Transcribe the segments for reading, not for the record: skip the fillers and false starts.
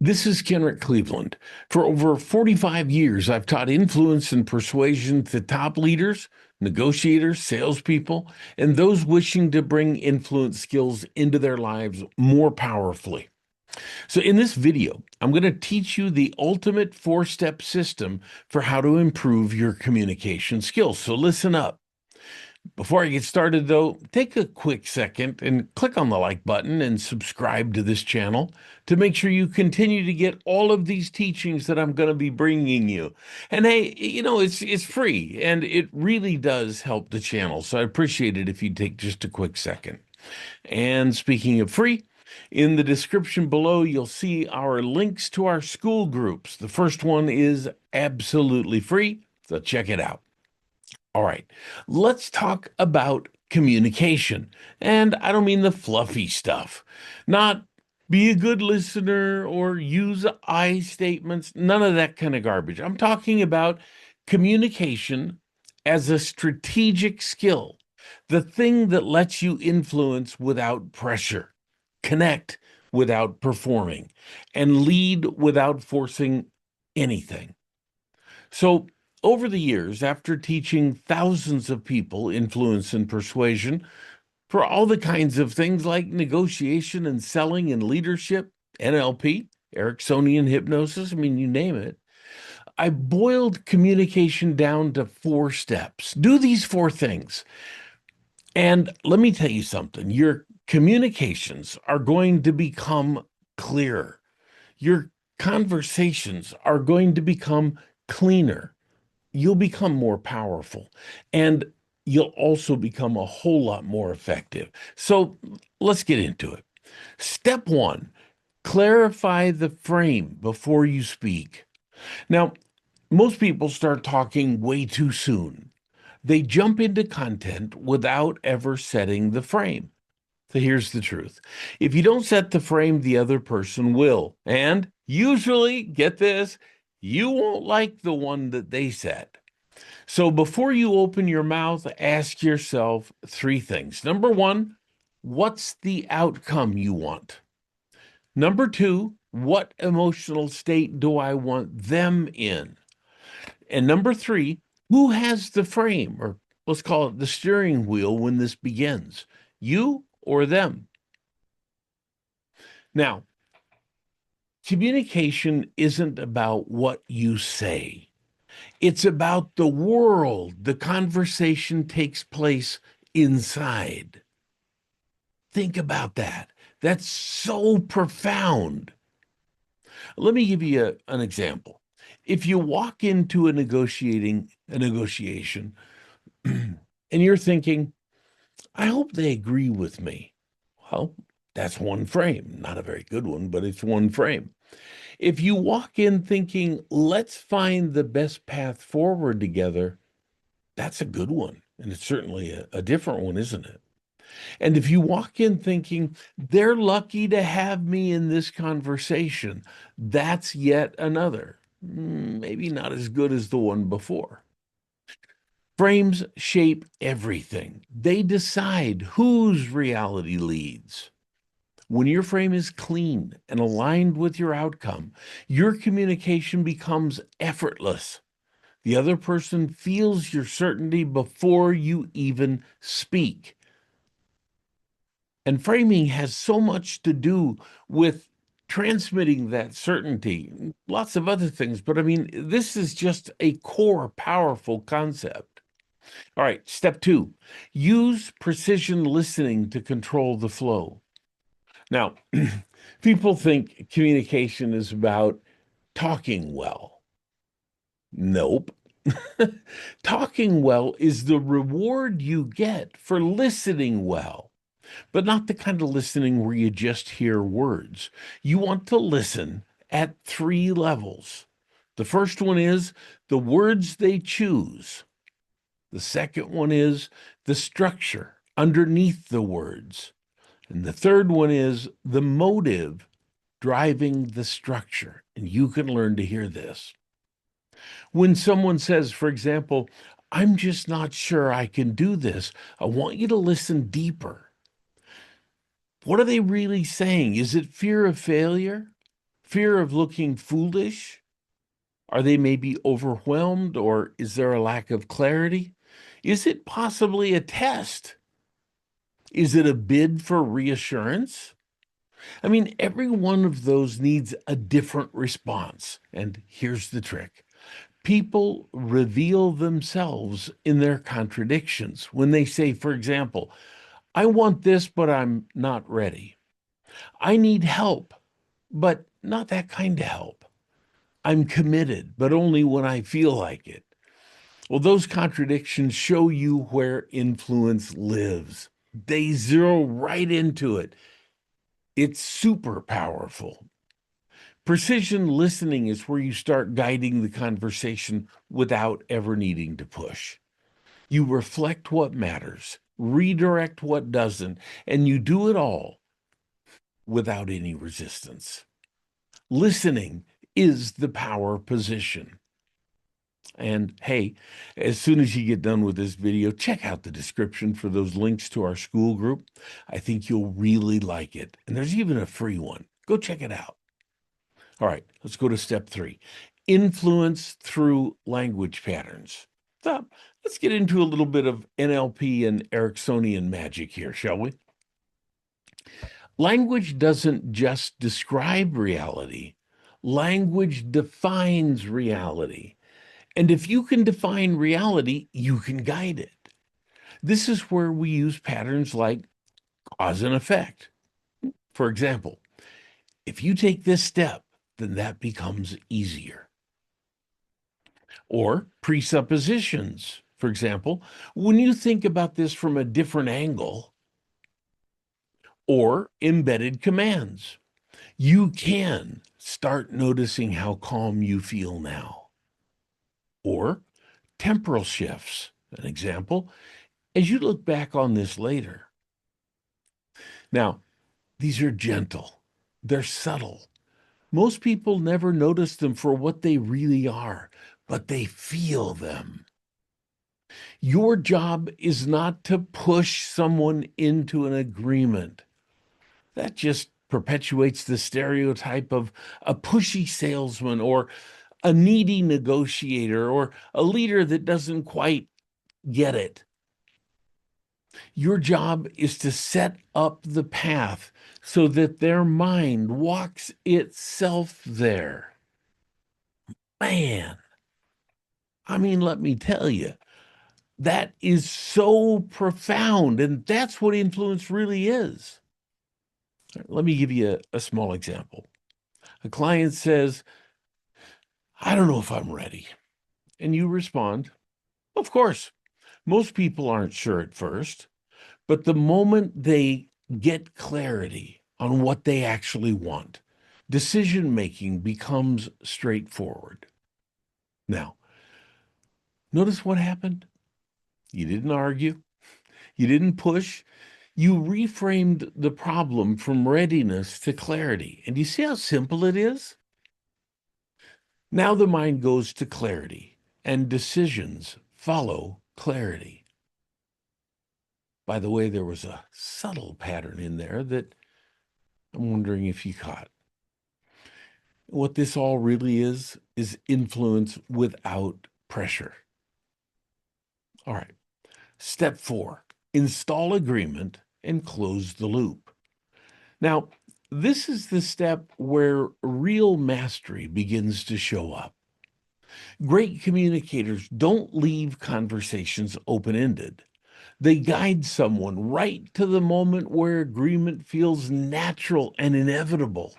This is Kenrick Cleveland. For over 45 years, I've taught influence and persuasion to top leaders, negotiators, salespeople, and those wishing to bring influence skills into their lives more powerfully. So, in this video, I'm going to teach you the ultimate four-step system for how to improve your communication skills. So, listen up. Before I get started, though, take a quick second and click on the like button and subscribe to this channel to make sure you continue to get all of these teachings that I'm going to be bringing you. And hey, it's free and it really does help the channel. So I appreciate it if you take just a quick second. And speaking of free, in the description below, you'll see our links to our school groups. The first one is absolutely free, so check it out. All right, let's talk about communication. And I don't mean the fluffy stuff, not be a good listener or use I statements, none of that kind of garbage. I'm talking about communication as a strategic skill, the thing that lets you influence without pressure, connect without performing, and lead without forcing anything. So, over the years, after teaching thousands of people influence and persuasion for all the kinds of things like negotiation and selling and leadership, NLP, Ericksonian hypnosis, I mean, you name it, I boiled communication down to four steps. Do these four things. And let me tell you something, your communications are going to become clearer. Your conversations are going to become cleaner. You'll become more powerful and you'll also become a whole lot more effective. So let's get into it. Step one, clarify the frame before you speak. Now, most people start talking way too soon. They jump into content without ever setting the frame. So here's the truth. If you don't set the frame, the other person will. And usually, get this, you won't like the one that they set. So before you open your mouth, ask yourself three things. Number one, what's the outcome you want? Number two, what emotional state do I want them in? And number three, who has the frame, or let's call it the steering wheel when this begins? You or them? Now, communication isn't about what you say. It's about the world the conversation takes place inside. Think about that. That's so profound. Let me give you an example. If you walk into a negotiation and you're thinking, I hope they agree with me. Well, that's one frame, not a very good one, but it's one frame. If you walk in thinking, let's find the best path forward together, that's a good one. And it's certainly a different one, isn't it? And if you walk in thinking, they're lucky to have me in this conversation, that's yet another, maybe not as good as the one before. Frames shape everything. They decide whose reality leads. When your frame is clean and aligned with your outcome, your communication becomes effortless. The other person feels your certainty before you even speak. And framing has so much to do with transmitting that certainty, lots of other things, but I mean, this is just a core, powerful concept. All right, step two, use precision listening to control the flow. Now, people think communication is about talking well. Nope. Talking well is the reward you get for listening well, but not the kind of listening where you just hear words. You want to listen at three levels. The first one is the words they choose. The second one is the structure underneath the words. And the third one is the motive driving the structure. And you can learn to hear this. When someone says, for example, I'm just not sure I can do this, I want you to listen deeper. What are they really saying? Is it fear of failure? Fear of looking foolish? Are they maybe overwhelmed, or is there a lack of clarity? Is it possibly a test? Is it a bid for reassurance? I mean, every one of those needs a different response. And here's the trick: people reveal themselves in their contradictions. When they say, for example, I want this, but I'm not ready. I need help, but not that kind of help. I'm committed, but only when I feel like it. Well, those contradictions show you where influence lives. They zero right into it. It's super powerful. Precision listening is where you start guiding the conversation without ever needing to push. You reflect what matters, redirect what doesn't, and you do it all without any resistance. Listening is the power position. And hey, as soon as you get done with this video, check out the description for those links to our school group. I think you'll really like it. And there's even a free one. Go check it out. All right, let's go to step 3. Influence through language patterns. So let's get into a little bit of NLP and Ericksonian magic here, shall we? Language doesn't just describe reality. Language defines reality. And if you can define reality, you can guide it. This is where we use patterns like cause and effect. For example, if you take this step, then that becomes easier. Or presuppositions. For example, when you think about this from a different angle, or embedded commands, you can start noticing how calm you feel now. Or temporal shifts. An example, as you look back on this later. Now, these are gentle, they're subtle. Most people never notice them for what they really are, but they feel them. Your job is not to push someone into an agreement. That just perpetuates the stereotype of a pushy salesman or a needy negotiator or a leader that doesn't quite get it. Your job is to set up the path so that their mind walks itself there. Man, I mean, let me tell you, that is so profound. And that's what influence really is. Let me give you a small example. A client says, I don't know if I'm ready. And you respond, of course, most people aren't sure at first, but the moment they get clarity on what they actually want, decision making becomes straightforward. Now, notice what happened. You didn't argue, you didn't push, you reframed the problem from readiness to clarity. And you see how simple it is? Now the mind goes to clarity, and decisions follow clarity. By the way, there was a subtle pattern in there that I'm wondering if you caught. What this all really is influence without pressure. All right. Step 4, install agreement and close the loop. Now, this is the step where real mastery begins to show up. Great communicators don't leave conversations open-ended. They guide someone right to the moment where agreement feels natural and inevitable.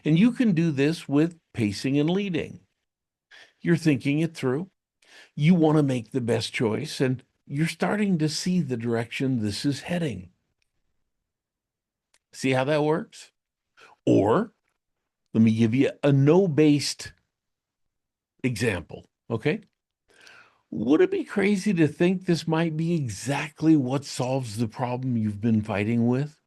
And you can do this with pacing and leading. You're thinking it through. You want to make the best choice, and you're starting to see the direction this is heading. See how that works? Or let me give you a no-based example, okay? Would it be crazy to think this might be exactly what solves the problem you've been fighting with?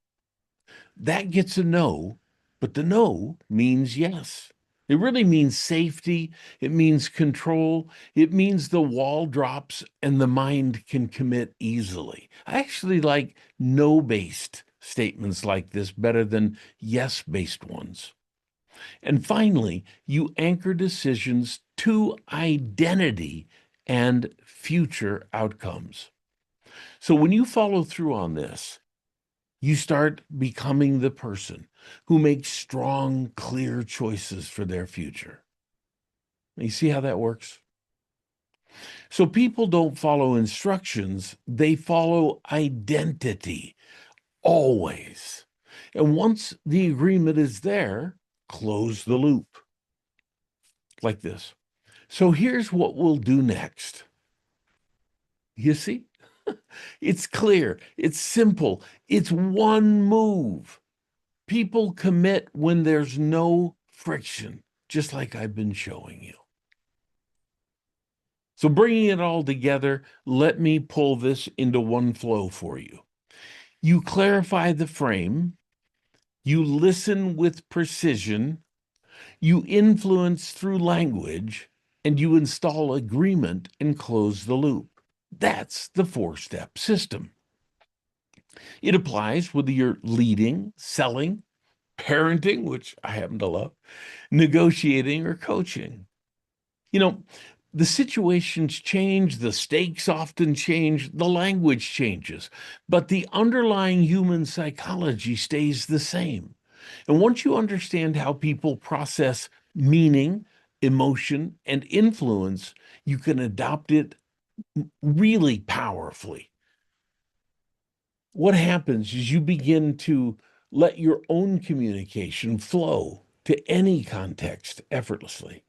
That gets a no, but the no means yes. It really means safety. It means control. It means the wall drops and the mind can commit easily. I actually like no based statements like this better than yes based ones. And finally, you anchor decisions to identity and future outcomes. So when you follow through on this, you start becoming the person who makes strong, clear choices for their future. You see how that works? So people don't follow instructions, they follow identity always. And once the agreement is there, close the loop like this. So here's what we'll do next. You see? It's clear, it's simple, it's one move. People commit when there's no friction, just like I've been showing you. So, bringing it all together, let me pull this into one flow for you. You clarify the frame, you listen with precision, you influence through language, and you install agreement and close the loop. That's the four-step system. It applies whether you're leading, selling, parenting, which I happen to love, negotiating, or coaching. You know, the situations change, the stakes often change, the language changes, but the underlying human psychology stays the same. And once you understand how people process meaning, emotion, and influence, you can adopt it really powerfully. What happens is you begin to let your own communication flow to any context effortlessly.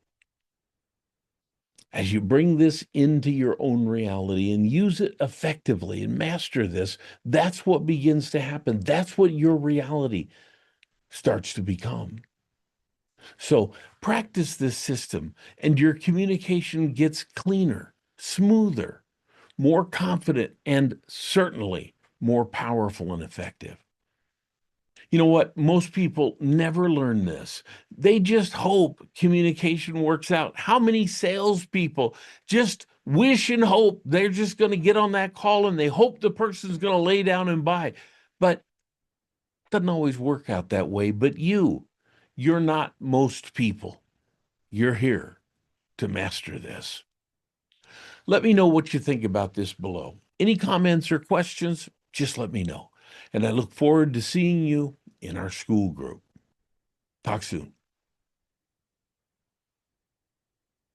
As you bring this into your own reality and use it effectively and master this, that's what begins to happen. That's what your reality starts to become. So practice this system, and your communication gets cleaner, smoother, more confident, and certainly more powerful and effective. You know what? Most people never learn this. They just hope communication works out. How many salespeople just wish and hope they're just going to get on that call and they hope the person's going to lay down and buy? But it doesn't always work out that way. But you're not most people. You're here to master this. Let me know what you think about this below. Any comments or questions, just let me know. And I look forward to seeing you in our school group. Talk soon.